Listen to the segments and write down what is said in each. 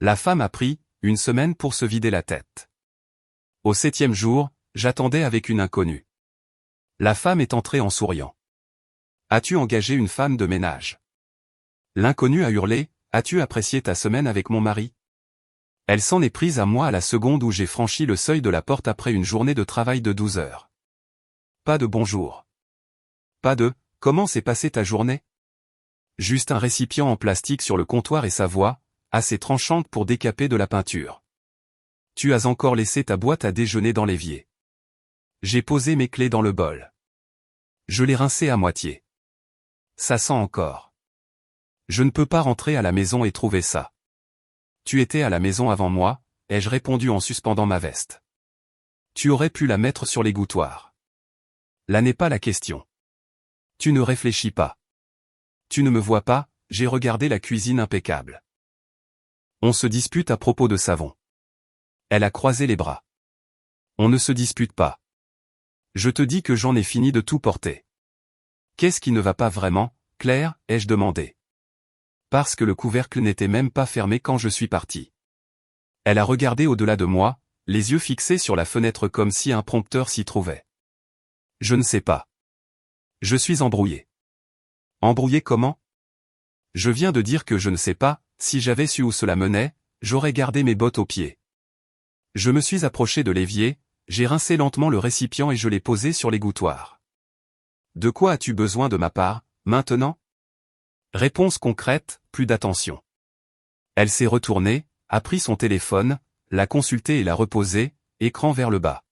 La femme a pris une semaine pour se vider la tête. Au 7e jour, j'attendais avec une inconnue. La femme est entrée en souriant. As-tu engagé une femme de ménage? L'inconnu a hurlé, as-tu apprécié ta semaine avec mon mari? Elle s'en est prise à moi à la seconde où j'ai franchi le seuil de la porte après une journée de travail de 12 heures. Pas de bonjour. Pas de « comment s'est passée ta journée ?» Juste un récipient en plastique sur le comptoir et sa voix, assez tranchante pour décaper de la peinture. Tu as encore laissé ta boîte à déjeuner dans l'évier. J'ai posé mes clés dans le bol. Je l'ai rincé à moitié. Ça sent encore. Je ne peux pas rentrer à la maison et trouver ça. Tu étais à la maison avant moi, ai-je répondu en suspendant ma veste. Tu aurais pu la mettre sur l'égouttoir. Là n'est pas la question. Tu ne réfléchis pas. Tu ne me vois pas, j'ai regardé la cuisine impeccable. On se dispute à propos de savon. Elle a croisé les bras. On ne se dispute pas. Je te dis que j'en ai fini de tout porter. Qu'est-ce qui ne va pas vraiment, Claire, ai-je demandé. Parce que le couvercle n'était même pas fermé quand je suis parti. Elle a regardé au-delà de moi, les yeux fixés sur la fenêtre comme si un prompteur s'y trouvait. Je ne sais pas. Je suis embrouillé. Embrouillé comment? Je viens de dire que je ne sais pas, si j'avais su où cela menait, j'aurais gardé mes bottes aux pieds. Je me suis approché de l'évier, j'ai rincé lentement le récipient et je l'ai posé sur l'égouttoir. De quoi as-tu besoin de ma part, maintenant? Réponse concrète, plus d'attention. Elle s'est retournée, a pris son téléphone, l'a consulté et l'a reposé, écran vers le bas.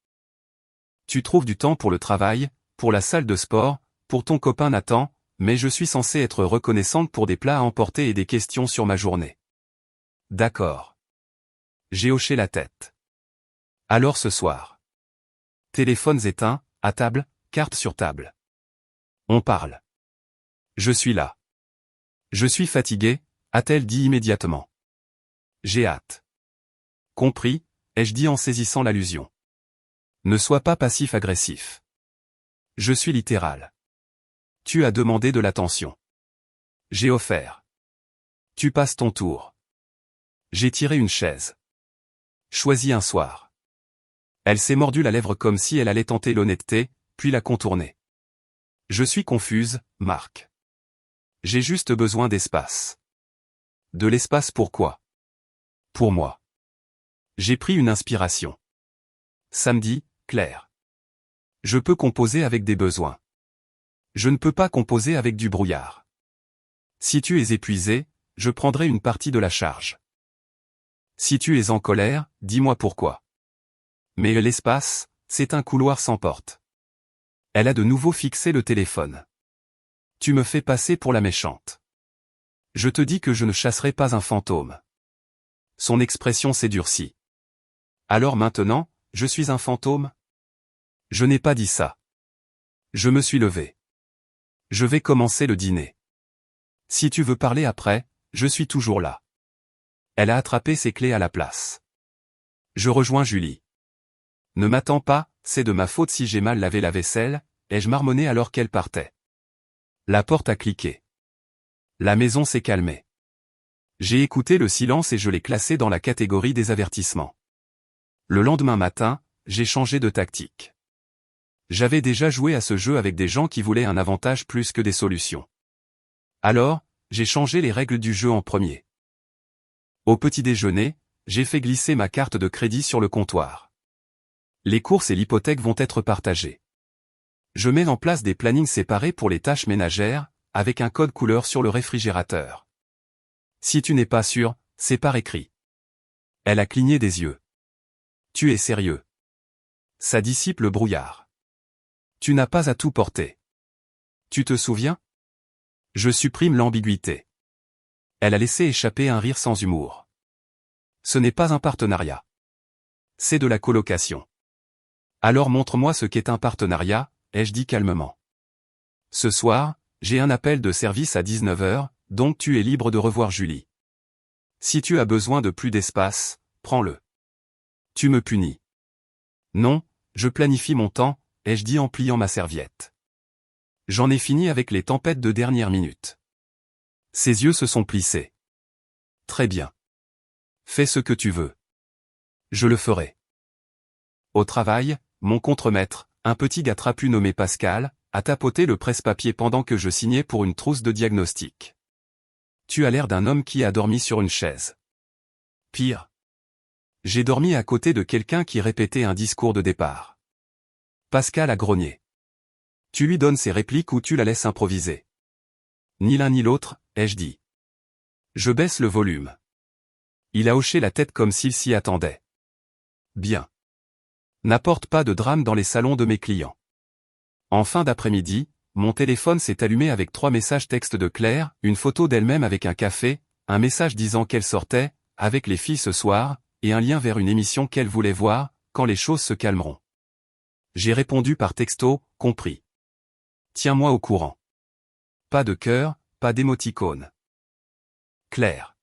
Tu trouves du temps pour le travail, pour la salle de sport, pour ton copain Nathan, mais je suis censé être reconnaissante pour des plats à emporter et des questions sur ma journée. D'accord. J'ai hoché la tête. Alors ce soir. Téléphones éteints, à table, carte sur table. On parle. Je suis là. Je suis fatigué, a-t-elle dit immédiatement. J'ai hâte. Compris, ai-je dit en saisissant l'allusion. Ne sois pas passif-agressif. Je suis littéral. Tu as demandé de l'attention. J'ai offert. Tu passes ton tour. J'ai tiré une chaise. Choisis un soir. Elle s'est mordu la lèvre comme si elle allait tenter l'honnêteté, puis la contourner. Je suis confuse, Marc. J'ai juste besoin d'espace. De l'espace pourquoi? Pour moi. J'ai pris une inspiration. Samedi, Claire. Je peux composer avec des besoins. Je ne peux pas composer avec du brouillard. Si tu es épuisé, je prendrai une partie de la charge. Si tu es en colère, dis-moi pourquoi. Mais l'espace, c'est un couloir sans porte. Elle a de nouveau fixé le téléphone. Tu me fais passer pour la méchante. Je te dis que je ne chasserai pas un fantôme. Son expression s'est durcie. Alors maintenant, je suis un fantôme? Je n'ai pas dit ça. Je me suis levé. Je vais commencer le dîner. Si tu veux parler après, je suis toujours là. Elle a attrapé ses clés à la place. Je rejoins Julie. Ne m'attends pas, c'est de ma faute si j'ai mal lavé la vaisselle, ai-je marmonné alors qu'elle partait. La porte a cliqué. La maison s'est calmée. J'ai écouté le silence et je l'ai classé dans la catégorie des avertissements. Le lendemain matin, j'ai changé de tactique. J'avais déjà joué à ce jeu avec des gens qui voulaient un avantage plus que des solutions. Alors, j'ai changé les règles du jeu en premier. Au petit déjeuner, j'ai fait glisser ma carte de crédit sur le comptoir. Les courses et l'hypothèque vont être partagées. Je mets en place des plannings séparés pour les tâches ménagères, avec un code couleur sur le réfrigérateur. Si tu n'es pas sûr, c'est par écrit. Elle a cligné des yeux. Tu es sérieux? Ça dissipe le brouillard. Tu n'as pas à tout porter. Tu te souviens? Je supprime l'ambiguïté. Elle a laissé échapper un rire sans humour. Ce n'est pas un partenariat. C'est de la colocation. Alors montre-moi ce qu'est un partenariat, ai-je dit calmement. Ce soir, j'ai un appel de service à 19 h, donc tu es libre de revoir Julie. Si tu as besoin de plus d'espace, prends-le. Tu me punis. Non, je planifie mon temps, ai-je dit en pliant ma serviette. J'en ai fini avec les tempêtes de dernière minute. Ses yeux se sont plissés. Très bien. Fais ce que tu veux. Je le ferai. Au travail, mon contremaître, un petit gars trapu nommé Pascal, a tapoté le presse-papier pendant que je signais pour une trousse de diagnostic. Tu as l'air d'un homme qui a dormi sur une chaise. Pire. J'ai dormi à côté de quelqu'un qui répétait un discours de départ. Pascal a grogné. Tu lui donnes ses répliques ou tu la laisses improviser. Ni l'un ni l'autre, ai-je dit. Je baisse le volume. Il a hoché la tête comme s'il s'y attendait. Bien. N'apporte pas de drame dans les salons de mes clients. En fin d'après-midi, mon téléphone s'est allumé avec 3 messages textes de Claire, une photo d'elle-même avec un café, un message disant qu'elle sortait, avec les filles ce soir, et un lien vers une émission qu'elle voulait voir, quand les choses se calmeront. J'ai répondu par texto, compris. Tiens-moi au courant. Pas de cœur, pas d'émoticône. Claire.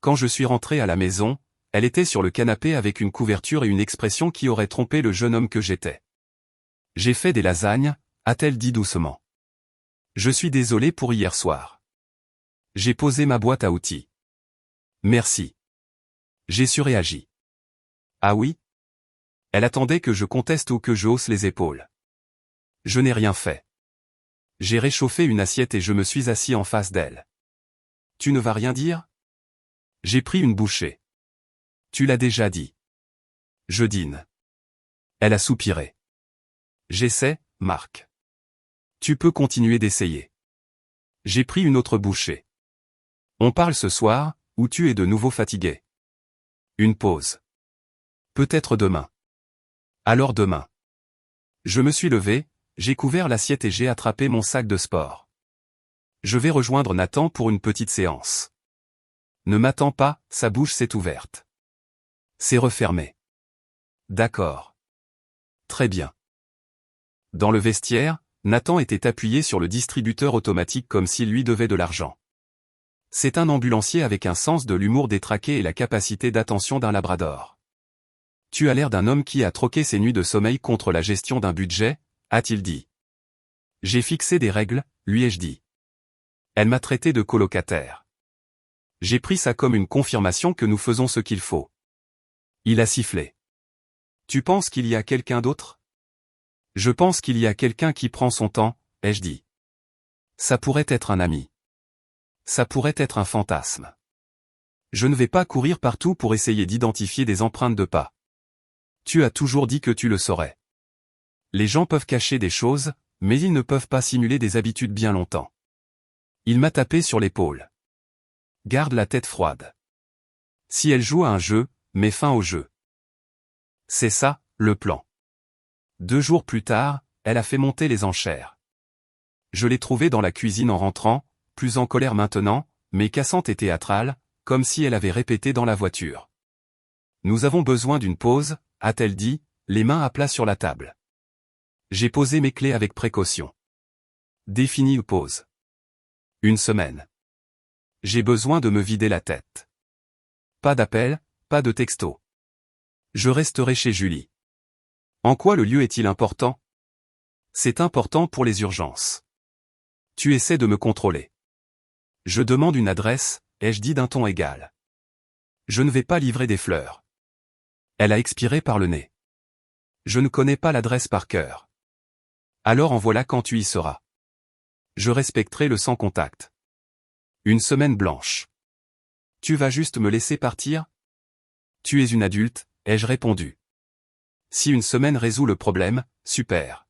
Quand je suis rentré à la maison, elle était sur le canapé avec une couverture et une expression qui aurait trompé le jeune homme que j'étais. J'ai fait des lasagnes, a-t-elle dit doucement. Je suis désolé pour hier soir. J'ai posé ma boîte à outils. Merci. J'ai surréagi. Ah oui? Elle attendait que je conteste ou que je hausse les épaules. Je n'ai rien fait. J'ai réchauffé une assiette et je me suis assis en face d'elle. Tu ne vas rien dire? J'ai pris une bouchée. Tu l'as déjà dit. Je dîne. Elle a soupiré. J'essaie, Marc. Tu peux continuer d'essayer. J'ai pris une autre bouchée. On parle ce soir, ou tu es de nouveau fatigué? Une pause. Peut-être demain. Alors demain. Je me suis levé, j'ai couvert l'assiette et j'ai attrapé mon sac de sport. Je vais rejoindre Nathan pour une petite séance. Ne m'attends pas, sa bouche s'est ouverte. C'est refermé. D'accord. Très bien. Dans le vestiaire, Nathan était appuyé sur le distributeur automatique comme s'il lui devait de l'argent. C'est un ambulancier avec un sens de l'humour détraqué et la capacité d'attention d'un labrador. Tu as l'air d'un homme qui a troqué ses nuits de sommeil contre la gestion d'un budget, a-t-il dit. J'ai fixé des règles, lui ai-je dit. Elle m'a traité de colocataire. J'ai pris ça comme une confirmation que nous faisons ce qu'il faut. Il a sifflé. Tu penses qu'il y a quelqu'un d'autre? Je pense qu'il y a quelqu'un qui prend son temps, ai-je dit. Ça pourrait être un ami. Ça pourrait être un fantasme. Je ne vais pas courir partout pour essayer d'identifier des empreintes de pas. Tu as toujours dit que tu le saurais. Les gens peuvent cacher des choses, mais ils ne peuvent pas simuler des habitudes bien longtemps. Il m'a tapé sur l'épaule. Garde la tête froide. Si elle joue à un jeu, mets fin au jeu. C'est ça, le plan. 2 jours plus tard, elle a fait monter les enchères. Je l'ai trouvée dans la cuisine en rentrant, plus en colère maintenant, mais cassante et théâtrale, comme si elle avait répété dans la voiture. Nous avons besoin d'une pause, a-t-elle dit, les mains à plat sur la table. J'ai posé mes clés avec précaution. Définie une pause. 1 semaine. J'ai besoin de me vider la tête. Pas d'appel, pas de texto. Je resterai chez Julie. En quoi le lieu est-il important? C'est important pour les urgences. Tu essaies de me contrôler. Je demande une adresse, ai-je dit d'un ton égal. Je ne vais pas livrer des fleurs. Elle a expiré par le nez. Je ne connais pas l'adresse par cœur. Alors en voilà quand tu y seras. Je respecterai le sans contact. 1 semaine blanche. Tu vas juste me laisser partir? Tu es une adulte, ai-je répondu. Si 1 semaine résout le problème, super.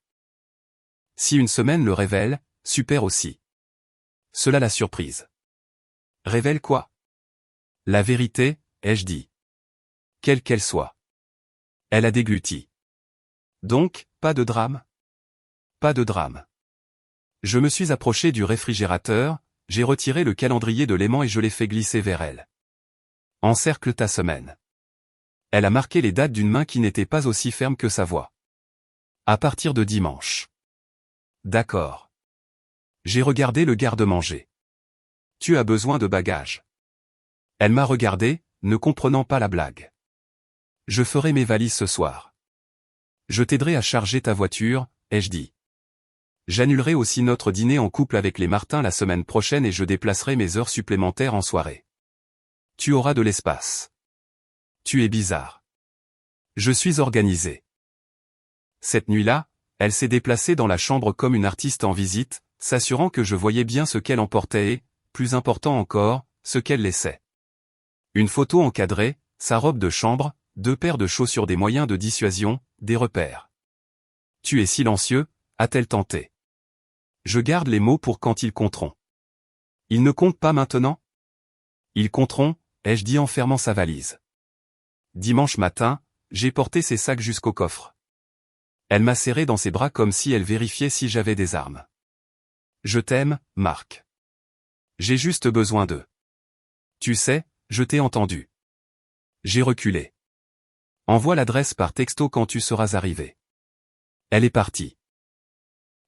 Si 1 semaine le révèle, super aussi. Cela la surprise. Révèle quoi? La vérité, ai-je dit. Quelle qu'elle soit. Elle a dégluti. Donc, pas de drame? Pas de drame. Je me suis approché du réfrigérateur, j'ai retiré le calendrier de l'aimant et je l'ai fait glisser vers elle. Encercle ta semaine. Elle a marqué les dates d'une main qui n'était pas aussi ferme que sa voix. À partir de dimanche. D'accord. J'ai regardé le garde-manger. Tu as besoin de bagages. Elle m'a regardé, ne comprenant pas la blague. Je ferai mes valises ce soir. Je t'aiderai à charger ta voiture, ai-je dit. J'annulerai aussi notre dîner en couple avec les Martin la semaine prochaine et je déplacerai mes heures supplémentaires en soirée. Tu auras de l'espace. Tu es bizarre. Je suis organisé. Cette nuit-là, elle s'est déplacée dans la chambre comme une artiste en visite, s'assurant que je voyais bien ce qu'elle emportait et, plus important encore, ce qu'elle laissait. Une photo encadrée, sa robe de chambre, 2 paires de chaussures, des moyens de dissuasion, des repères. Tu es silencieux, a-t-elle tenté. Je garde les mots pour quand ils compteront. Ils ne comptent pas maintenant? Ils compteront, ai-je dit en fermant sa valise. Dimanche matin, j'ai porté ses sacs jusqu'au coffre. Elle m'a serré dans ses bras comme si elle vérifiait si j'avais des armes. Je t'aime, Marc. J'ai juste besoin d'eux. Tu sais, je t'ai entendu. J'ai reculé. Envoie l'adresse par texto quand tu seras arrivé. Elle est partie.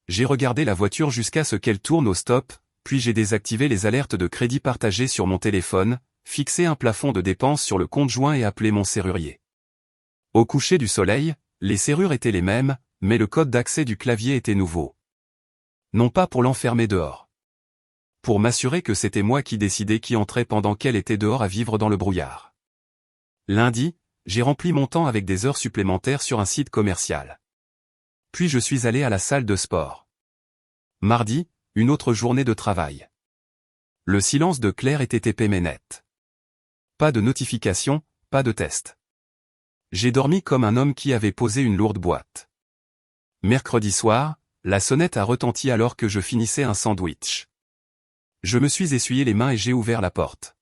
J'ai regardé la voiture jusqu'à ce qu'elle tourne au stop, puis j'ai désactivé les alertes de crédit partagées sur mon téléphone, fixé un plafond de dépenses sur le compte joint et appelé mon serrurier. Au coucher du soleil, les serrures étaient les mêmes, mais le code d'accès du clavier était nouveau. Non pas pour l'enfermer dehors. Pour m'assurer que c'était moi qui décidais qui entrait pendant qu'elle était dehors à vivre dans le brouillard. Lundi, j'ai rempli mon temps avec des heures supplémentaires sur un site commercial. Puis je suis allé à la salle de sport. Mardi, une autre journée de travail. Le silence de Claire était épais mais net. Pas de notification, pas de test. J'ai dormi comme un homme qui avait posé une lourde boîte. Mercredi soir, la sonnette a retenti alors que je finissais un sandwich. Je me suis essuyé les mains et j'ai ouvert la porte.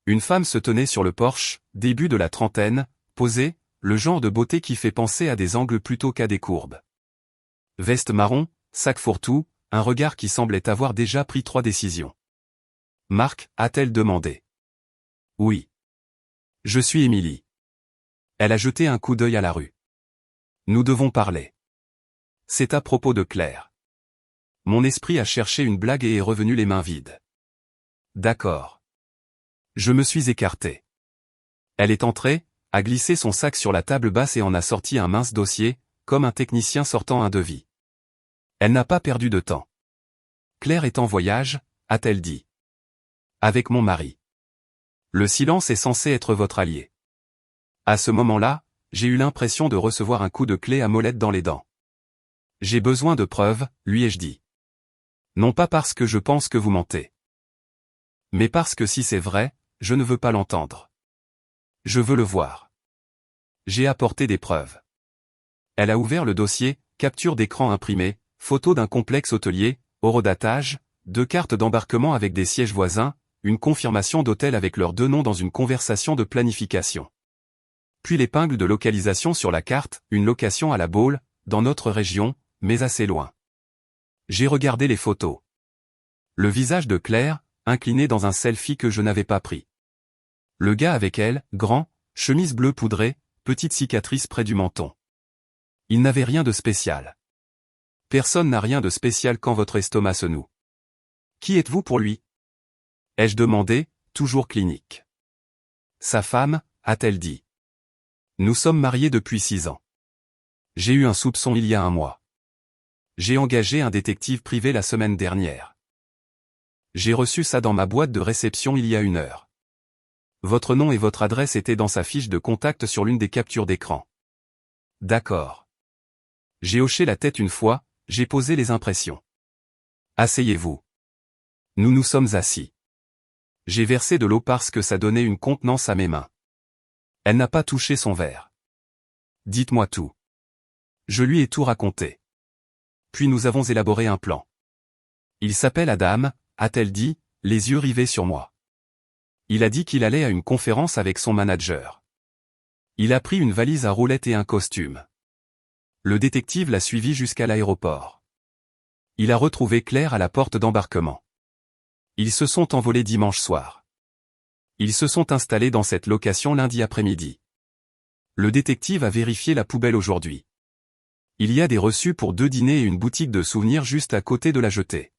Une femme se tenait sur le porche, début de la trentaine, posée, le genre de beauté qui fait penser à des angles plutôt qu'à des courbes. Veste marron, sac fourre-tout, un regard qui semblait avoir déjà pris 3 décisions. Marc, a-t-elle demandé. Oui. Je suis Émilie. Elle a jeté un coup d'œil à la rue. Nous devons parler. C'est à propos de Claire. Mon esprit a cherché une blague et est revenu les mains vides. D'accord. Je me suis écarté. Elle est entrée, a glissé son sac sur la table basse et en a sorti un mince dossier, comme un technicien sortant un devis. Elle n'a pas perdu de temps. Claire est en voyage, a-t-elle dit. Avec mon mari. Le silence est censé être votre allié. À ce moment-là, j'ai eu l'impression de recevoir un coup de clé à molette dans les dents. J'ai besoin de preuves, lui ai-je dit. Non pas parce que je pense que vous mentez. Mais parce que si c'est vrai, je ne veux pas l'entendre. Je veux le voir. J'ai apporté des preuves. Elle a ouvert le dossier, capture d'écran imprimée, photo d'un complexe hôtelier, horodatage, 2 cartes d'embarquement avec des sièges voisins, une confirmation d'hôtel avec leurs 2 noms dans une conversation de planification. Puis l'épingle de localisation sur la carte, une location à La Baule, dans notre région, mais assez loin. J'ai regardé les photos. Le visage de Claire, incliné dans un selfie que je n'avais pas pris. Le gars avec elle, grand, chemise bleue poudrée, petite cicatrice près du menton. Il n'avait rien de spécial. Personne n'a rien de spécial quand votre estomac se noue. Qui êtes-vous pour lui? Ai-je demandé, toujours clinique. Sa femme, a-t-elle dit. Nous sommes mariés depuis 6 ans. J'ai eu un soupçon il y a 1 mois. J'ai engagé un détective privé la semaine dernière. J'ai reçu ça dans ma boîte de réception il y a 1 heure. Votre nom et votre adresse étaient dans sa fiche de contact sur l'une des captures d'écran. D'accord. J'ai hoché la tête une fois, j'ai posé les impressions. Asseyez-vous. Nous nous sommes assis. J'ai versé de l'eau parce que ça donnait une contenance à mes mains. Elle n'a pas touché son verre. Dites-moi tout. Je lui ai tout raconté. Puis nous avons élaboré un plan. Il s'appelle Adam, a-t-elle dit, les yeux rivés sur moi. Il a dit qu'il allait à une conférence avec son manager. Il a pris une valise à roulettes et un costume. Le détective l'a suivi jusqu'à l'aéroport. Il a retrouvé Claire à la porte d'embarquement. Ils se sont envolés dimanche soir. Ils se sont installés dans cette location lundi après-midi. Le détective a vérifié la poubelle aujourd'hui. Il y a des reçus pour 2 dîners et une boutique de souvenirs juste à côté de la jetée.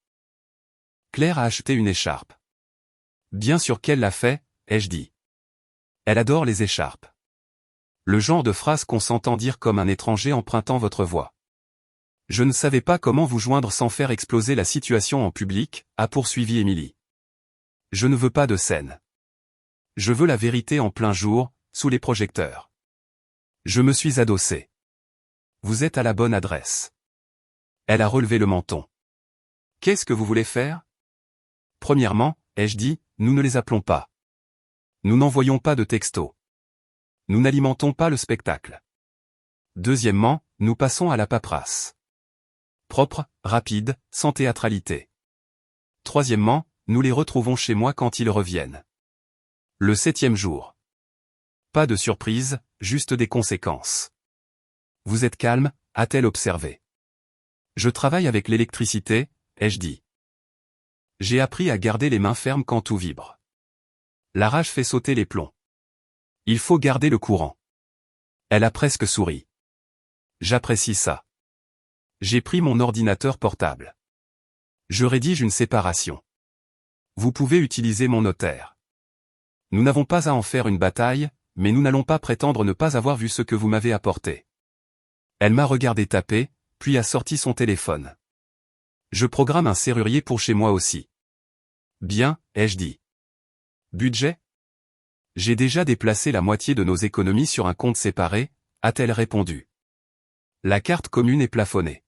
Claire a acheté une écharpe. Bien sûr qu'elle l'a fait, ai-je dit. Elle adore les écharpes. Le genre de phrase qu'on s'entend dire comme un étranger empruntant votre voix. Je ne savais pas comment vous joindre sans faire exploser la situation en public, a poursuivi Émilie. Je ne veux pas de scène. Je veux la vérité en plein jour, sous les projecteurs. Je me suis adossé. Vous êtes à la bonne adresse. Elle a relevé le menton. Qu'est-ce que vous voulez faire? Premièrement, ai-je dit, nous ne les appelons pas. Nous n'envoyons pas de textos. Nous n'alimentons pas le spectacle. Deuxièmement, nous passons à la paperasse. Propre, rapide, sans théâtralité. Troisièmement, nous les retrouvons chez moi quand ils reviennent. Le 7e jour. Pas de surprise, juste des conséquences. Vous êtes calme, a-t-elle observé. Je travaille avec l'électricité, ai-je dit. J'ai appris à garder les mains fermes quand tout vibre. La rage fait sauter les plombs. Il faut garder le courant. Elle a presque souri. J'apprécie ça. J'ai pris mon ordinateur portable. Je rédige une séparation. Vous pouvez utiliser mon notaire. Nous n'avons pas à en faire une bataille, mais nous n'allons pas prétendre ne pas avoir vu ce que vous m'avez apporté. Elle m'a regardé taper, puis a sorti son téléphone. Je programme un serrurier pour chez moi aussi. Bien, ai-je dit. Budget? J'ai déjà déplacé la moitié de nos économies sur un compte séparé, a-t-elle répondu. La carte commune est plafonnée.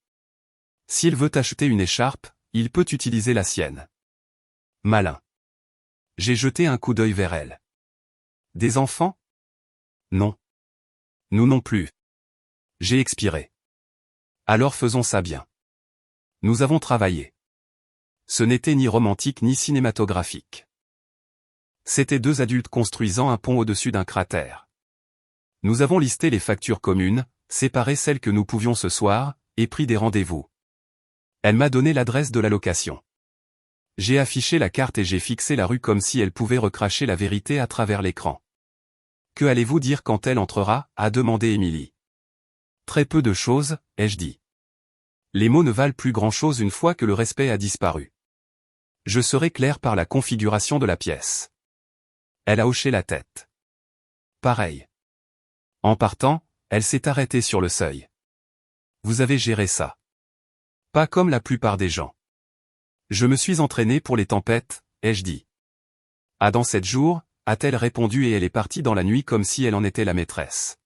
S'il veut acheter une écharpe, il peut utiliser la sienne. Malin. J'ai jeté un coup d'œil vers elle. Des enfants? Non. Nous non plus. J'ai expiré. Alors faisons ça bien. Nous avons travaillé. Ce n'était ni romantique ni cinématographique. C'étaient deux adultes construisant un pont au-dessus d'un cratère. Nous avons listé les factures communes, séparé celles que nous pouvions ce soir, et pris des rendez-vous. Elle m'a donné l'adresse de la location. J'ai affiché la carte et j'ai fixé la rue comme si elle pouvait recracher la vérité à travers l'écran. Que allez-vous dire quand elle entrera? A demandé Émilie. Très peu de choses, ai-je dit. Les mots ne valent plus grand-chose une fois que le respect a disparu. Je serai clair par la configuration de la pièce. Elle a hoché la tête. Pareil. En partant, elle s'est arrêtée sur le seuil. Vous avez géré ça. Pas comme la plupart des gens. Je me suis entraîné pour les tempêtes, ai-je dit. Ah, dans 7 jours, a-t-elle répondu et elle est partie dans la nuit comme si elle en était la maîtresse.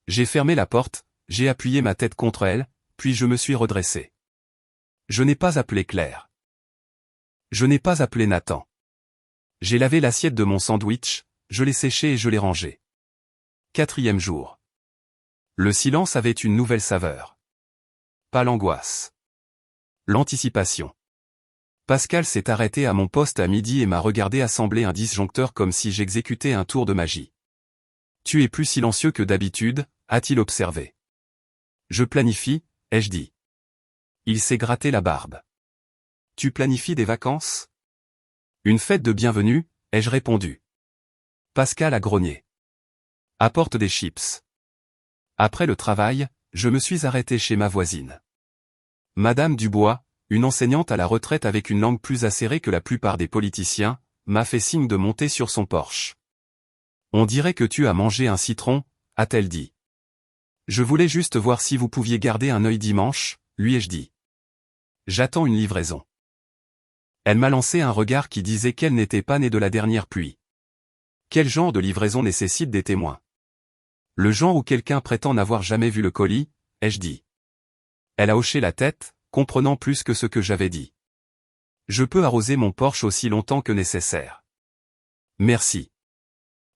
J'ai fermé la porte, j'ai appuyé ma tête contre elle, puis je me suis redressé. Je n'ai pas appelé Claire. Je n'ai pas appelé Nathan. J'ai lavé l'assiette de mon sandwich, je l'ai séché et je l'ai rangé. 4e jour. Le silence avait une nouvelle saveur. Pas l'angoisse. L'anticipation. Pascal s'est arrêté à mon poste à midi et m'a regardé assembler un disjoncteur comme si j'exécutais un tour de magie. Tu es plus silencieux que d'habitude, a-t-il observé. Je planifie, ai-je dit. Il s'est gratté la barbe. Tu planifies des vacances? Une fête de bienvenue, ai-je répondu. Pascal a grogné. Apporte des chips. Après le travail, je me suis arrêté chez ma voisine. Madame Dubois, une enseignante à la retraite avec une langue plus acérée que la plupart des politiciens, m'a fait signe de monter sur son Porsche. On dirait que tu as mangé un citron, a-t-elle dit. Je voulais juste voir si vous pouviez garder un œil dimanche, lui ai-je dit. J'attends une livraison. Elle m'a lancé un regard qui disait qu'elle n'était pas née de la dernière pluie. Quel genre de livraison nécessite des témoins? Le genre où quelqu'un prétend n'avoir jamais vu le colis, ai-je dit. Elle a hoché la tête, comprenant plus que ce que j'avais dit. Je peux arroser mon Porsche aussi longtemps que nécessaire. Merci.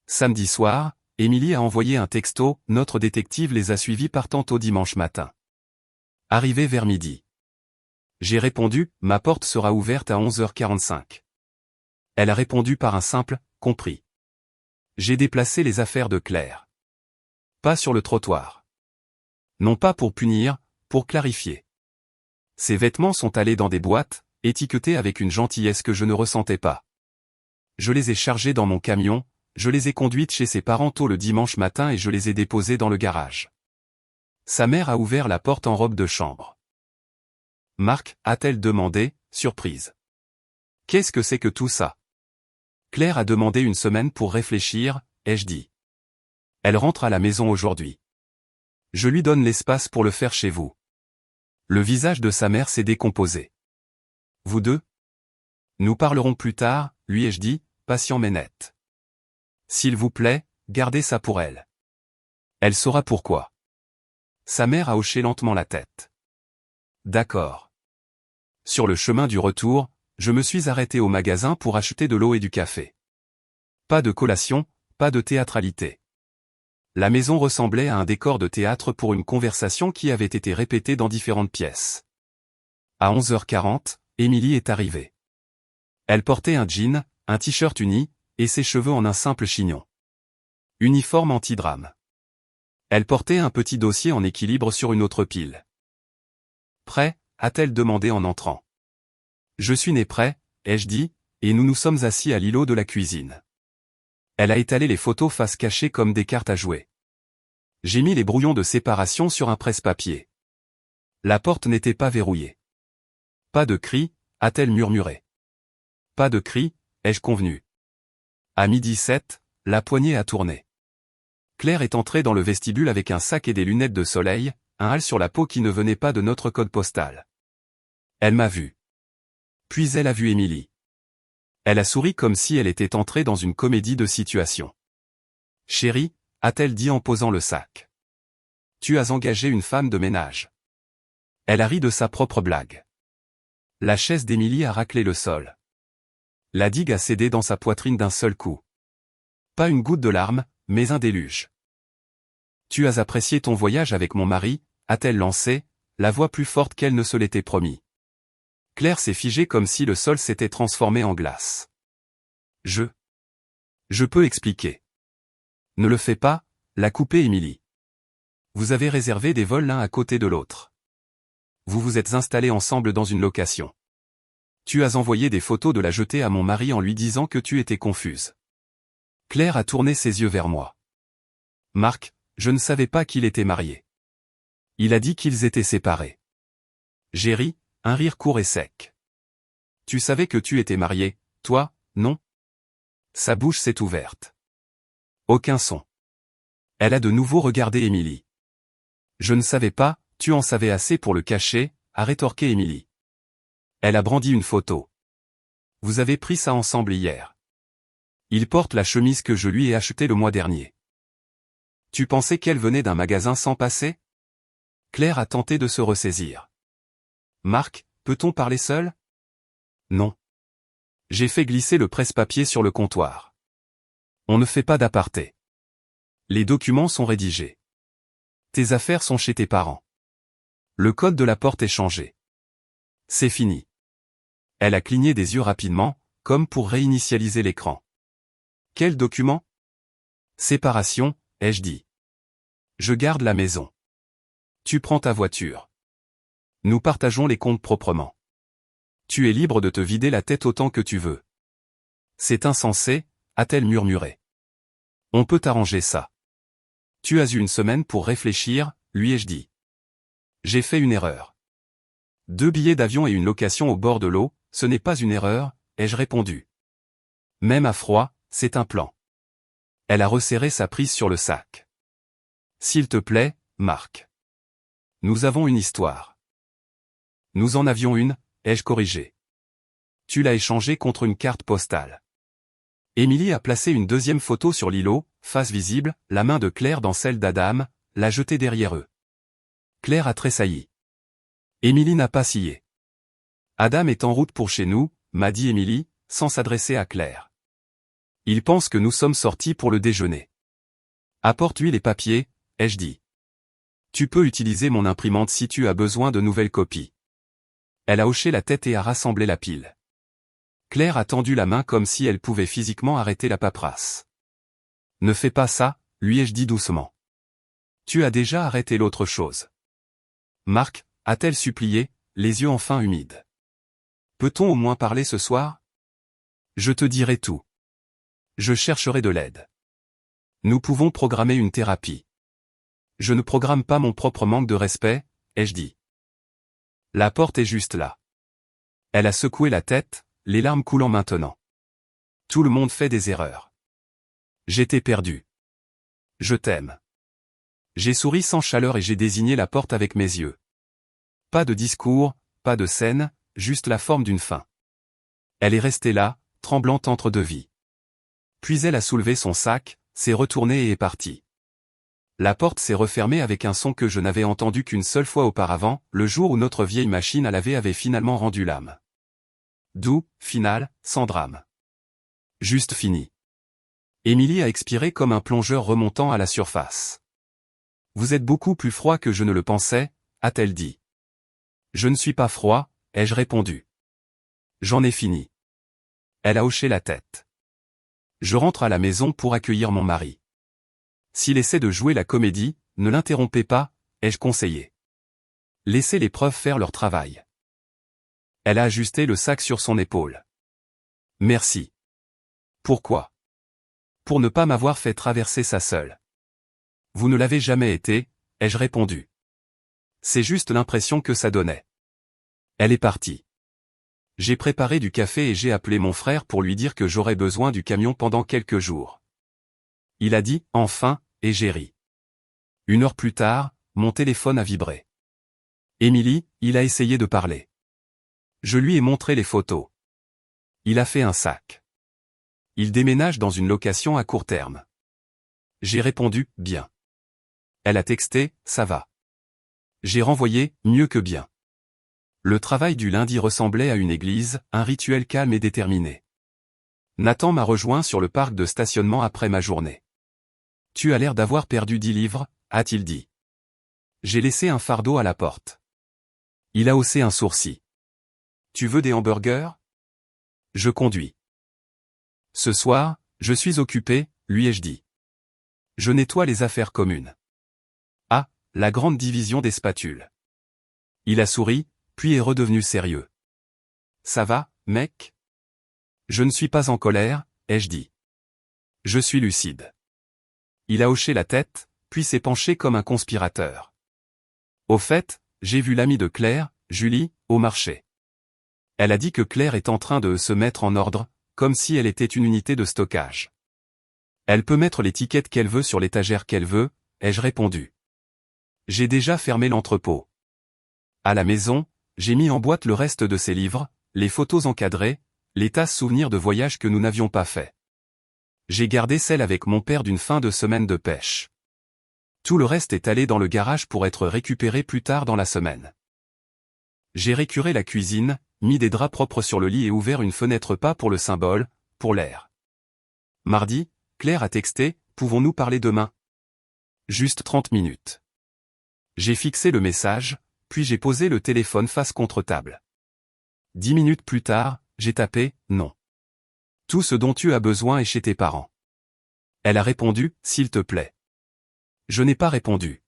Samedi soir, Émilie a envoyé un texto, notre détective les a suivis partant au dimanche matin. Arrivé vers midi. J'ai répondu, ma porte sera ouverte à 11h45. Elle a répondu par un simple, compris. J'ai déplacé les affaires de Claire. Pas sur le trottoir. Non pas pour punir, pour clarifier. Ses vêtements sont allés dans des boîtes, étiquetées avec une gentillesse que je ne ressentais pas. Je les ai chargés dans mon camion, je les ai conduites chez ses parents tôt le dimanche matin et je les ai déposées dans le garage. Sa mère a ouvert la porte en robe de chambre. Marc, a-t-elle demandé, surprise. Qu'est-ce que c'est que tout ça? Claire a demandé une semaine pour réfléchir, ai-je dit. Elle rentre à la maison aujourd'hui. Je lui donne l'espace pour le faire chez vous. Le visage de sa mère s'est décomposé. Vous deux? Nous parlerons plus tard, lui ai-je dit, patient mais net. S'il vous plaît, gardez ça pour elle. Elle saura pourquoi. Sa mère a hoché lentement la tête. D'accord. Sur le chemin du retour, je me suis arrêté au magasin pour acheter de l'eau et du café. Pas de collation, pas de théâtralité. La maison ressemblait à un décor de théâtre pour une conversation qui avait été répétée dans différentes pièces. À 11h40, Émilie est arrivée. Elle portait un jean, un t-shirt uni, et ses cheveux en un simple chignon. Uniforme anti-drame. Elle portait un petit dossier en équilibre sur une autre pile. Prêt, a-t-elle demandé en entrant. Je suis né prêt, ai-je dit, et nous nous sommes assis à l'îlot de la cuisine. Elle a étalé les photos face cachée comme des cartes à jouer. J'ai mis les brouillons de séparation sur un presse-papier. La porte n'était pas verrouillée. Pas de cri, a-t-elle murmuré. Pas de cri, ai-je convenu. À 12h07, la poignée a tourné. Claire est entrée dans le vestibule avec un sac et des lunettes de soleil, un hâle sur la peau qui ne venait pas de notre code postal. Elle m'a vu. Puis elle a vu Émilie. Elle a souri comme si elle était entrée dans une comédie de situation. Chérie, a-t-elle dit en posant le sac. Tu as engagé une femme de ménage. Elle a ri de sa propre blague. La chaise d'Émilie a raclé le sol. La digue a cédé dans sa poitrine d'un seul coup. Pas une goutte de larmes, mais un déluge. Tu as apprécié ton voyage avec mon mari, a-t-elle lancé, la voix plus forte qu'elle ne se l'était promis. Claire s'est figée comme si le sol s'était transformé en glace. Je peux expliquer. Ne le fais pas, l'a coupé Émilie. Vous avez réservé des vols l'un à côté de l'autre. Vous vous êtes installés ensemble dans une location. Tu as envoyé des photos de la jetée à mon mari en lui disant que tu étais confuse. Claire a tourné ses yeux vers moi. Marc, je ne savais pas qu'il était marié. Il a dit qu'ils étaient séparés. J'ai ri, un rire court et sec. Tu savais que tu étais marié, toi, non? Sa bouche s'est ouverte. Aucun son. Elle a de nouveau regardé Émilie. Je ne savais pas, tu en savais assez pour le cacher, a rétorqué Émilie. Elle a brandi une photo. Vous avez pris ça ensemble hier. Il porte la chemise que je lui ai achetée le mois dernier. Tu pensais qu'elle venait d'un magasin sans passer? Claire a tenté de se ressaisir. Marc, peut-on parler seul? Non. J'ai fait glisser le presse-papier sur le comptoir. On ne fait pas d'aparté. Les documents sont rédigés. Tes affaires sont chez tes parents. Le code de la porte est changé. C'est fini. Elle a cligné des yeux rapidement, comme pour réinitialiser l'écran. Quel document? Séparation, ai-je dit. Je garde la maison. Tu prends ta voiture. Nous partageons les comptes proprement. Tu es libre de te vider la tête autant que tu veux. C'est insensé, a-t-elle murmuré. On peut arranger ça. Tu as eu une semaine pour réfléchir, lui ai-je dit. J'ai fait une erreur. 2 billets d'avion et une location au bord de l'eau, ce n'est pas une erreur, ai-je répondu. Même à froid, c'est un plan. Elle a resserré sa prise sur le sac. S'il te plaît, Marc. Nous avons une histoire. Nous en avions une, ai-je corrigé. Tu l'as échangée contre une carte postale. Émilie a placé une deuxième photo sur l'îlot, face visible, la main de Claire dans celle d'Adam, l'a jetée derrière eux. Claire a tressailli. Émilie n'a pas scié. Adam est en route pour chez nous, m'a dit Émilie, sans s'adresser à Claire. Il pense que nous sommes sortis pour le déjeuner. Apporte-lui les papiers, ai-je dit. Tu peux utiliser mon imprimante si tu as besoin de nouvelles copies. Elle a hoché la tête et a rassemblé la pile. Claire a tendu la main comme si elle pouvait physiquement arrêter la paperasse. Ne fais pas ça, lui ai-je dit doucement. Tu as déjà arrêté l'autre chose. Marc, a-t-elle supplié, les yeux enfin humides. Peut-on au moins parler ce soir? Je te dirai tout. Je chercherai de l'aide. Nous pouvons programmer une thérapie. Je ne programme pas mon propre manque de respect, ai-je dit. La porte est juste là. Elle a secoué la tête, les larmes coulant maintenant. Tout le monde fait des erreurs. J'étais perdu. Je t'aime. J'ai souri sans chaleur et j'ai désigné la porte avec mes yeux. Pas de discours, pas de scène, juste la forme d'une fin. Elle est restée là, tremblante entre deux vies. Puis elle a soulevé son sac, s'est retournée et est partie. La porte s'est refermée avec un son que je n'avais entendu qu'une seule fois auparavant, le jour où notre vieille machine à laver avait finalement rendu l'âme. Doux, final, sans drame. Juste fini. Émilie a expiré comme un plongeur remontant à la surface. Vous êtes beaucoup plus froid que je ne le pensais, a-t-elle dit. Je ne suis pas froid, ai-je répondu. J'en ai fini. Elle a hoché la tête. Je rentre à la maison pour accueillir mon mari. S'il essaie de jouer la comédie, ne l'interrompez pas, ai-je conseillé. Laissez les preuves faire leur travail. Elle a ajusté le sac sur son épaule. Merci. Pourquoi? Pour ne pas m'avoir fait traverser ça seule. Vous ne l'avez jamais été, ai-je répondu. C'est juste l'impression que ça donnait. Elle est partie. J'ai préparé du café et j'ai appelé mon frère pour lui dire que j'aurais besoin du camion pendant quelques jours. Il a dit, enfin, et j'ai ri. 1 heure plus tard, mon téléphone a vibré. Émilie, il a essayé de parler. Je lui ai montré les photos. Il a fait un sac. Il déménage dans une location à court terme. J'ai répondu, bien. Elle a texté, ça va. J'ai renvoyé, mieux que bien. Le travail du lundi ressemblait à une église, un rituel calme et déterminé. Nathan m'a rejoint sur le parc de stationnement après ma journée. Tu as l'air d'avoir perdu 10 livres, a-t-il dit. J'ai laissé un fardeau à la porte. Il a haussé un sourcil. Tu veux des hamburgers? Je conduis. Ce soir, je suis occupé, lui ai-je dit. Je nettoie les affaires communes. Ah, la grande division des spatules. Il a souri, puis est redevenu sérieux. Ça va, mec? Je ne suis pas en colère, ai-je dit. Je suis lucide. Il a hoché la tête, puis s'est penché comme un conspirateur. Au fait, j'ai vu l'amie de Claire, Julie, au marché. Elle a dit que Claire est en train de se mettre en ordre, comme si elle était une unité de stockage. Elle peut mettre l'étiquette qu'elle veut sur l'étagère qu'elle veut, ai-je répondu. J'ai déjà fermé l'entrepôt. À la maison, j'ai mis en boîte le reste de ses livres, les photos encadrées, les tasses souvenirs de voyages que nous n'avions pas faits. J'ai gardé celle avec mon père d'une fin de semaine de pêche. Tout le reste est allé dans le garage pour être récupéré plus tard dans la semaine. J'ai récuré la cuisine, mis des draps propres sur le lit et ouvert une fenêtre pas pour le symbole, pour l'air. Mardi, Claire a texté, pouvons-nous parler demain? Juste 30 minutes. J'ai fixé le message, puis j'ai posé le téléphone face contre table. 10 minutes plus tard, j'ai tapé, non. Tout ce dont tu as besoin est chez tes parents. Elle a répondu, s'il te plaît. Je n'ai pas répondu.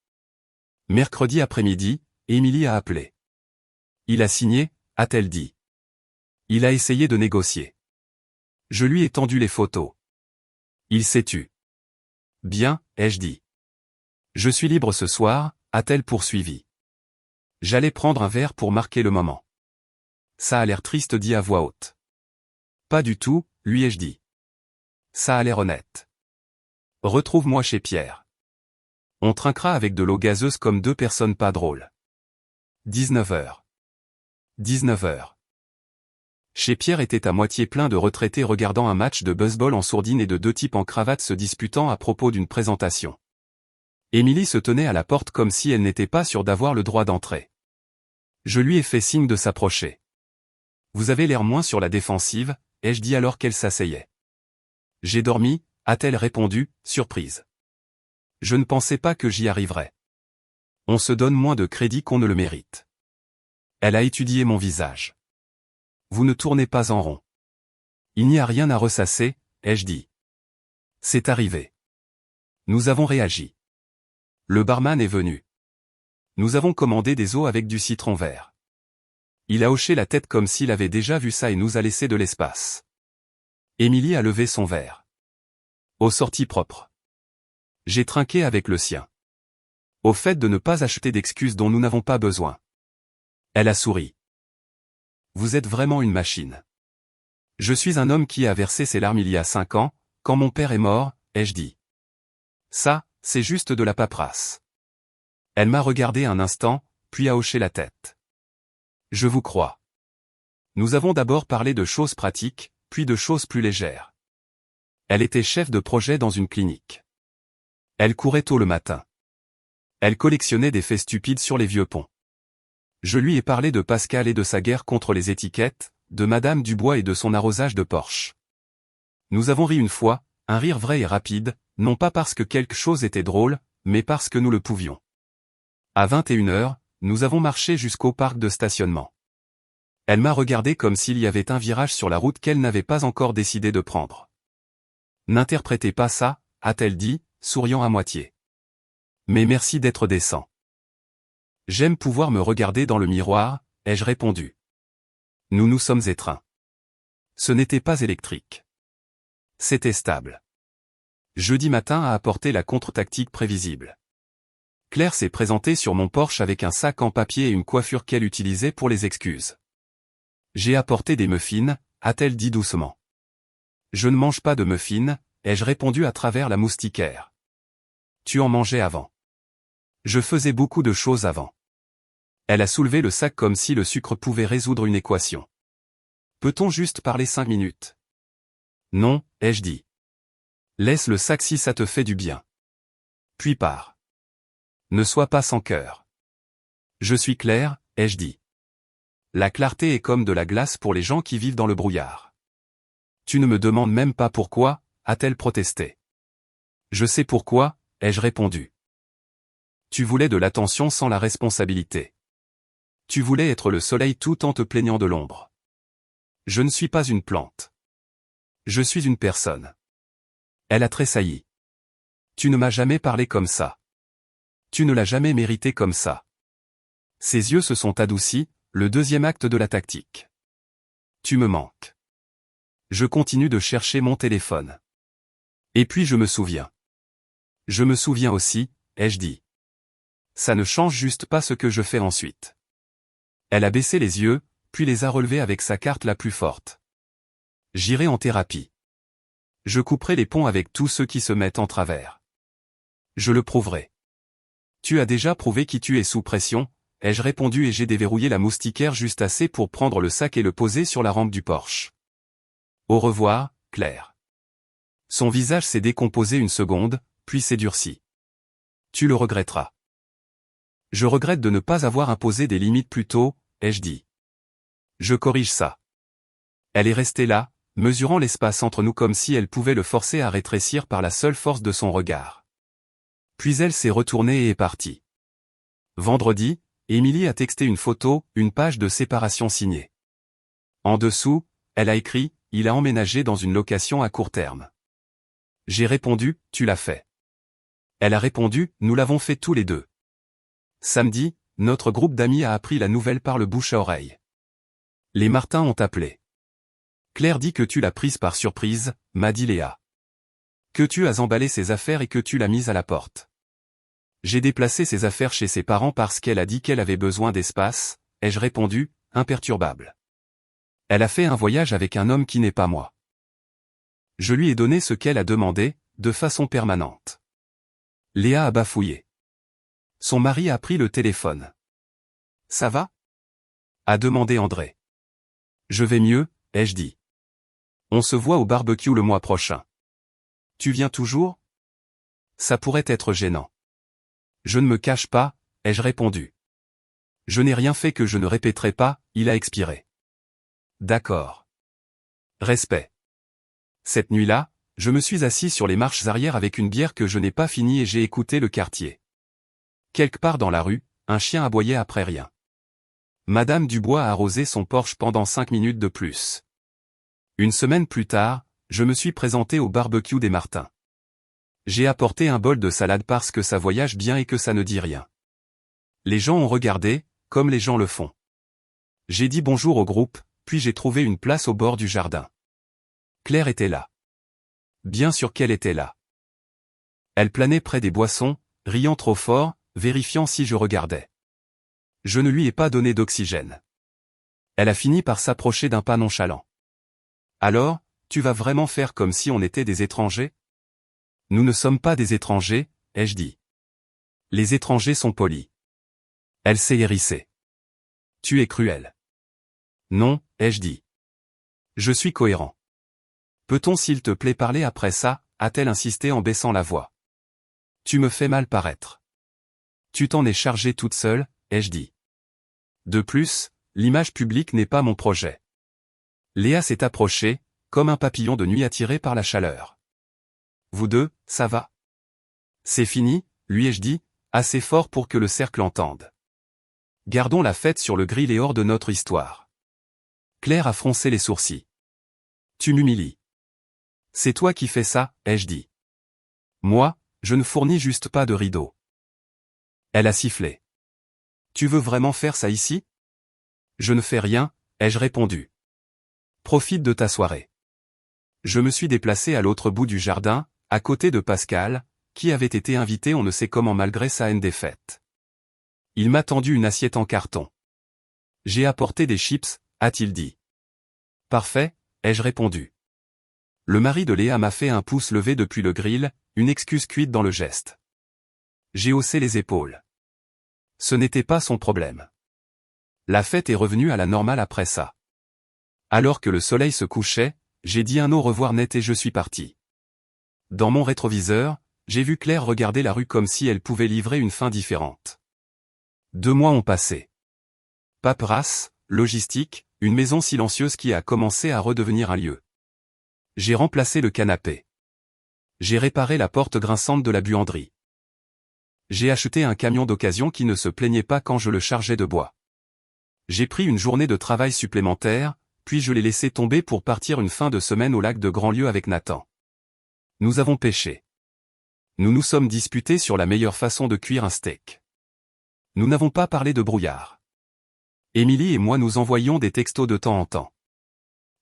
Mercredi après-midi, Émilie a appelé. Il a signé, a-t-elle dit. Il a essayé de négocier. Je lui ai tendu les photos. Il s'est tu. Bien, ai-je dit. Je suis libre ce soir, a-t-elle poursuivi. J'allais prendre un verre pour marquer le moment. Ça a l'air triste dit à voix haute. Pas du tout, lui ai-je dit. Ça a l'air honnête. Retrouve-moi chez Pierre. On trinquera avec de l'eau gazeuse comme 2 personnes pas drôles. 19h. 19h. Chez Pierre était à moitié plein de retraités regardant un match de baseball en sourdine et de 2 types en cravate se disputant à propos d'une présentation. Émilie se tenait à la porte comme si elle n'était pas sûre d'avoir le droit d'entrer. Je lui ai fait signe de s'approcher. Vous avez l'air moins sur la défensive, ai-je dit alors qu'elle s'asseyait. J'ai dormi, a-t-elle répondu, surprise. Je ne pensais pas que j'y arriverais. On se donne moins de crédit qu'on ne le mérite. Elle a étudié mon visage. Vous ne tournez pas en rond. Il n'y a rien à ressasser, ai-je dit. C'est arrivé. Nous avons réagi. Le barman est venu. Nous avons commandé des eaux avec du citron vert. Il a hoché la tête comme s'il avait déjà vu ça et nous a laissé de l'espace. Émilie a levé son verre. Aux sorties propres. J'ai trinqué avec le sien. Au fait de ne pas acheter d'excuses dont nous n'avons pas besoin. Elle a souri. Vous êtes vraiment une machine. Je suis un homme qui a versé ses larmes il y a 5 ans, quand mon père est mort, ai-je dit. Ça, c'est juste de la paperasse. Elle m'a regardé un instant, puis a hoché la tête. Je vous crois. Nous avons d'abord parlé de choses pratiques, puis de choses plus légères. Elle était chef de projet dans une clinique. Elle courait tôt le matin. Elle collectionnait des faits stupides sur les vieux ponts. Je lui ai parlé de Pascal et de sa guerre contre les étiquettes, de Madame Dubois et de son arrosage de Porsche. Nous avons ri une fois, un rire vrai et rapide, non pas parce que quelque chose était drôle, mais parce que nous le pouvions. À 21h, nous avons marché jusqu'au parc de stationnement. Elle m'a regardé comme s'il y avait un virage sur la route qu'elle n'avait pas encore décidé de prendre. N'interprétez pas ça, a-t-elle dit, souriant à moitié. Mais merci d'être décent. J'aime pouvoir me regarder dans le miroir, ai-je répondu. Nous nous sommes étreints. Ce n'était pas électrique. C'était stable. Jeudi matin a apporté la contre-tactique prévisible. Claire s'est présentée sur mon Porsche avec un sac en papier et une coiffure qu'elle utilisait pour les excuses. J'ai apporté des muffins, a-t-elle dit doucement. Je ne mange pas de muffins, ai-je répondu à travers la moustiquaire. Tu en mangeais avant. Je faisais beaucoup de choses avant. Elle a soulevé le sac comme si le sucre pouvait résoudre une équation. Peut-on juste parler 5 minutes? Non, ai-je dit. Laisse le sac si ça te fait du bien. Puis pars. Ne sois pas sans cœur. Je suis clair, ai-je dit. La clarté est comme de la glace pour les gens qui vivent dans le brouillard. Tu ne me demandes même pas pourquoi, a-t-elle protesté. Je sais pourquoi, ai-je répondu. Tu voulais de l'attention sans la responsabilité. Tu voulais être le soleil tout en te plaignant de l'ombre. Je ne suis pas une plante. Je suis une personne. Elle a tressailli. Tu ne m'as jamais parlé comme ça. Tu ne l'as jamais mérité comme ça. Ses yeux se sont adoucis, le deuxième acte de la tactique. Tu me manques. Je continue de chercher mon téléphone. Et puis je me souviens. Je me souviens aussi, ai-je dit. Ça ne change juste pas ce que je fais ensuite. Elle a baissé les yeux, puis les a relevés avec sa carte la plus forte. J'irai en thérapie. Je couperai les ponts avec tous ceux qui se mettent en travers. Je le prouverai. Tu as déjà prouvé qui tu es sous pression, ai-je répondu et j'ai déverrouillé la moustiquaire juste assez pour prendre le sac et le poser sur la rampe du Porsche. Au revoir, Claire. Son visage s'est décomposé une seconde, puis s'est durci. Tu le regretteras. Je regrette de ne pas avoir imposé des limites plus tôt, ai-je dit. Je corrige ça. Elle est restée là, mesurant l'espace entre nous comme si elle pouvait le forcer à rétrécir par la seule force de son regard. Puis elle s'est retournée et est partie. Vendredi, Émilie a texté une photo, une page de séparation signée. En dessous, elle a écrit « Il a emménagé dans une location à court terme ». J'ai répondu « Tu l'as fait ». Elle a répondu « Nous l'avons fait tous les deux ». Samedi, notre groupe d'amis a appris la nouvelle par le bouche à oreille. Les Martins ont appelé. Claire dit que tu l'as prise par surprise, m'a dit Léa. Que tu as emballé ses affaires et que tu l'as mise à la porte. J'ai déplacé ses affaires chez ses parents parce qu'elle a dit qu'elle avait besoin d'espace, ai-je répondu, imperturbable. Elle a fait un voyage avec un homme qui n'est pas moi. Je lui ai donné ce qu'elle a demandé, de façon permanente. Léa a bafouillé. Son mari a pris le téléphone. Ça va? A demandé André. Je vais mieux, ai-je dit. On se voit au barbecue le mois prochain. Tu viens toujours? Ça pourrait être gênant. Je ne me cache pas, ai-je répondu. Je n'ai rien fait que je ne répéterai pas, il a expiré. D'accord. Respect. Cette nuit-là, je me suis assis sur les marches arrière avec une bière que je n'ai pas finie et j'ai écouté le quartier. Quelque part dans la rue, un chien aboyait après rien. Madame Dubois a arrosé son Porsche pendant 5 minutes de plus. Une semaine plus tard, je me suis présenté au barbecue des Martins. J'ai apporté un bol de salade parce que ça voyage bien et que ça ne dit rien. Les gens ont regardé, comme les gens le font. J'ai dit bonjour au groupe, puis j'ai trouvé une place au bord du jardin. Claire était là. Bien sûr qu'elle était là. Elle planait près des boissons, riant trop fort, vérifiant si je regardais. Je ne lui ai pas donné d'oxygène. Elle a fini par s'approcher d'un pas nonchalant. Alors, tu vas vraiment faire comme si on était des étrangers? Nous ne sommes pas des étrangers, ai-je dit. Les étrangers sont polis. Elle s'est hérissée. Tu es cruel. Non, ai-je dit. Je suis cohérent. Peut-on s'il te plaît parler après ça, a-t-elle insisté en baissant la voix. Tu me fais mal paraître. Tu t'en es chargée toute seule, ai-je dit. De plus, l'image publique n'est pas mon projet. Léa s'est approchée, comme un papillon de nuit attiré par la chaleur. Vous deux, ça va? C'est fini, lui ai-je dit, assez fort pour que le cercle entende. Gardons la fête sur le grill et hors de notre histoire. Claire a froncé les sourcils. Tu m'humilies. C'est toi qui fais ça, ai-je dit. Moi, je ne fournis juste pas de rideau. Elle a sifflé. Tu veux vraiment faire ça ici? Je ne fais rien, ai-je répondu. Profite de ta soirée. Je me suis déplacé à l'autre bout du jardin, à côté de Pascal, qui avait été invité on ne sait comment malgré sa haine des fêtes. Il m'a tendu une assiette en carton. J'ai apporté des chips, a-t-il dit. Parfait, ai-je répondu. Le mari de Léa m'a fait un pouce levé depuis le grill, une excuse cuite dans le geste. J'ai haussé les épaules. Ce n'était pas son problème. La fête est revenue à la normale après ça. Alors que le soleil se couchait, j'ai dit un au revoir net et je suis parti. Dans mon rétroviseur, j'ai vu Claire regarder la rue comme si elle pouvait livrer une fin différente. 2 mois ont passé. Paperasse, logistique, une maison silencieuse qui a commencé à redevenir un lieu. J'ai remplacé le canapé. J'ai réparé la porte grinçante de la buanderie. J'ai acheté un camion d'occasion qui ne se plaignait pas quand je le chargeais de bois. J'ai pris une journée de travail supplémentaire, puis je l'ai laissé tomber pour partir une fin de semaine au lac de Grandlieu avec Nathan. Nous avons pêché. Nous nous sommes disputés sur la meilleure façon de cuire un steak. Nous n'avons pas parlé de brouillard. Émilie et moi nous envoyions des textos de temps en temps.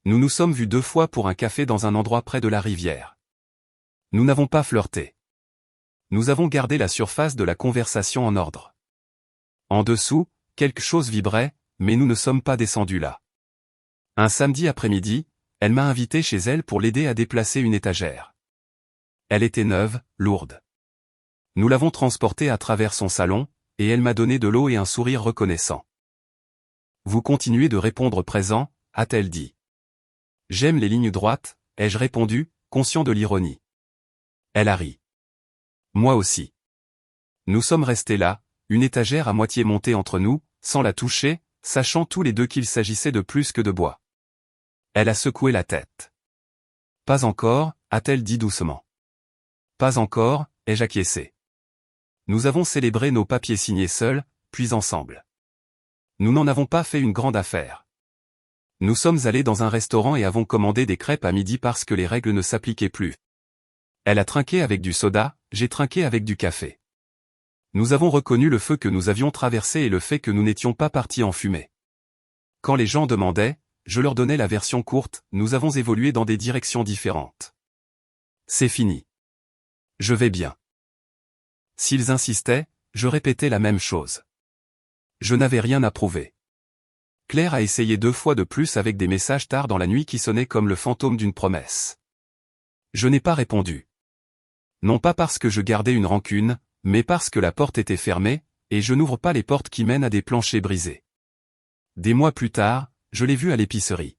Nous nous sommes vus 2 fois pour un café dans un endroit près de la rivière. Nous n'avons pas flirté. Nous avons gardé la surface de la conversation en ordre. En dessous, quelque chose vibrait, mais nous ne sommes pas descendus là. Un samedi après-midi, elle m'a invité chez elle pour l'aider à déplacer une étagère. Elle était neuve, lourde. Nous l'avons transportée à travers son salon, et elle m'a donné de l'eau et un sourire reconnaissant. Vous continuez de répondre présent, a-t-elle dit. J'aime les lignes droites, ai-je répondu, conscient de l'ironie. Elle a ri. Moi aussi. Nous sommes restés là, une étagère à moitié montée entre nous, sans la toucher, sachant tous les deux qu'il s'agissait de plus que de bois. Elle a secoué la tête. Pas encore, a-t-elle dit doucement. Pas encore, ai-je acquiescé. Nous avons célébré nos papiers signés seuls, puis ensemble. Nous n'en avons pas fait une grande affaire. Nous sommes allés dans un restaurant et avons commandé des crêpes à midi parce que les règles ne s'appliquaient plus. Elle a trinqué avec du soda, j'ai trinqué avec du café. Nous avons reconnu le feu que nous avions traversé et le fait que nous n'étions pas partis en fumée. Quand les gens demandaient, je leur donnais la version courte, nous avons évolué dans des directions différentes. C'est fini. Je vais bien. S'ils insistaient, je répétais la même chose. Je n'avais rien à prouver. Claire a essayé 2 fois de plus avec des messages tard dans la nuit qui sonnaient comme le fantôme d'une promesse. Je n'ai pas répondu. Non pas parce que je gardais une rancune, mais parce que la porte était fermée, et je n'ouvre pas les portes qui mènent à des planchers brisés. Des mois plus tard, je l'ai vue à l'épicerie.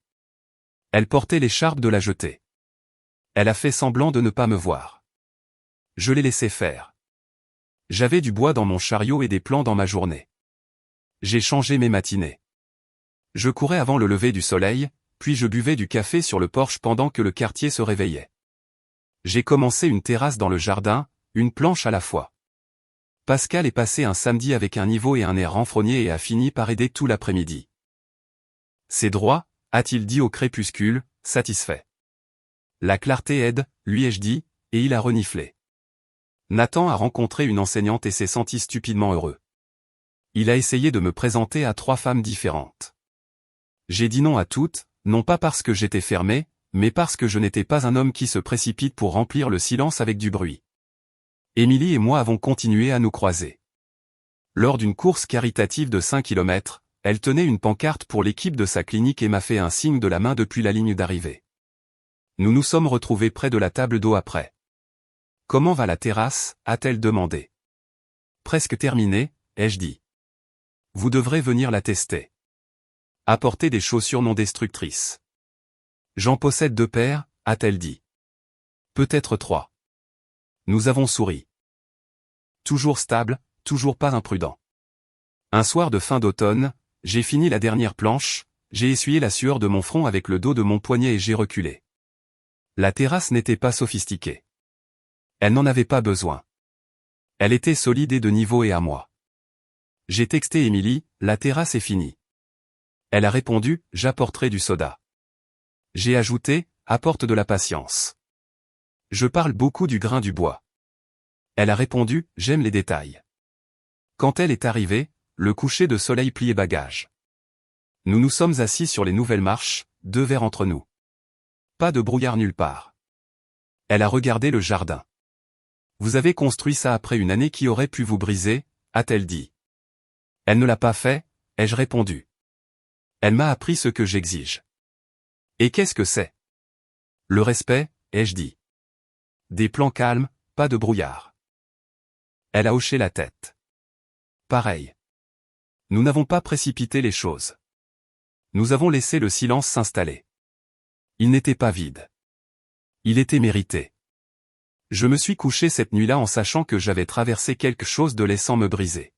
Elle portait l'écharpe de la jetée. Elle a fait semblant de ne pas me voir. Je l'ai laissé faire. J'avais du bois dans mon chariot et des plans dans ma journée. J'ai changé mes matinées. Je courais avant le lever du soleil, puis je buvais du café sur le porche pendant que le quartier se réveillait. J'ai commencé une terrasse dans le jardin, une planche à la fois. Pascal est passé un samedi avec un niveau et un air renfrogné et a fini par aider tout l'après-midi. C'est droit, a-t-il dit au crépuscule, satisfait. La clarté aide, lui ai-je dit, et il a reniflé. Nathan a rencontré une enseignante et s'est senti stupidement heureux. Il a essayé de me présenter à 3 femmes différentes. J'ai dit non à toutes, non pas parce que j'étais fermé, mais parce que je n'étais pas un homme qui se précipite pour remplir le silence avec du bruit. Émilie et moi avons continué à nous croiser. Lors d'une course caritative de 5 km, elle tenait une pancarte pour l'équipe de sa clinique et m'a fait un signe de la main depuis la ligne d'arrivée. Nous nous sommes retrouvés près de la table d'eau après. Comment va la terrasse, a-t-elle demandé. Presque terminée, ai-je dit. Vous devrez venir la tester. Apportez des chaussures non destructrices. J'en possède 2 paires, a-t-elle dit. Peut-être 3. Nous avons souri. Toujours stable, toujours pas imprudent. Un soir de fin d'automne, j'ai fini la dernière planche, j'ai essuyé la sueur de mon front avec le dos de mon poignet et j'ai reculé. La terrasse n'était pas sophistiquée. Elle n'en avait pas besoin. Elle était solide et de niveau et à moi. J'ai texté Émilie, la terrasse est finie. Elle a répondu, j'apporterai du soda. J'ai ajouté, apporte de la patience. Je parle beaucoup du grain du bois. Elle a répondu, j'aime les détails. Quand elle est arrivée, le coucher de soleil pliait bagages. Nous nous sommes assis sur les nouvelles marches, 2 verres entre nous. Pas de brouillard nulle part. Elle a regardé le jardin. Vous avez construit ça après une année qui aurait pu vous briser, a-t-elle dit. Elle ne l'a pas fait, ai-je répondu. Elle m'a appris ce que j'exige. Et qu'est-ce que c'est? Le respect, ai-je dit. Des plans calmes, pas de brouillard. Elle a hoché la tête. Pareil. Nous n'avons pas précipité les choses. Nous avons laissé le silence s'installer. Il n'était pas vide. Il était mérité. Je me suis couché cette nuit-là en sachant que j'avais traversé quelque chose de laissant me briser.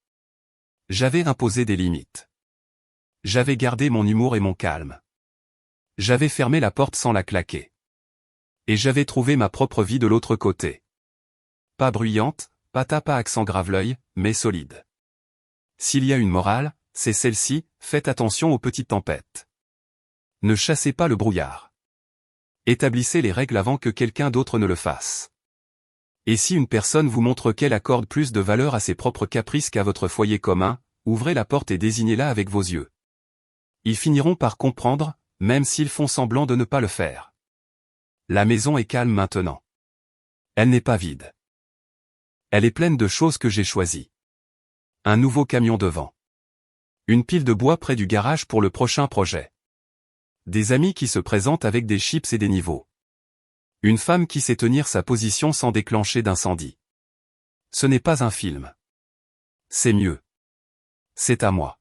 J'avais imposé des limites. J'avais gardé mon humour et mon calme. J'avais fermé la porte sans la claquer. Et j'avais trouvé ma propre vie de l'autre côté. Pas bruyante, pas accent grave-l'œil, mais solide. S'il y a une morale, c'est celle-ci, faites attention aux petites tempêtes. Ne chassez pas le brouillard. Établissez les règles avant que quelqu'un d'autre ne le fasse. Et si une personne vous montre qu'elle accorde plus de valeur à ses propres caprices qu'à votre foyer commun, ouvrez la porte et désignez-la avec vos yeux. Ils finiront par comprendre, même s'ils font semblant de ne pas le faire. La maison est calme maintenant. Elle n'est pas vide. Elle est pleine de choses que j'ai choisies. Un nouveau camion devant. Une pile de bois près du garage pour le prochain projet. Des amis qui se présentent avec des chips et des niveaux. Une femme qui sait tenir sa position sans déclencher d'incendie. Ce n'est pas un film. C'est mieux. C'est à moi.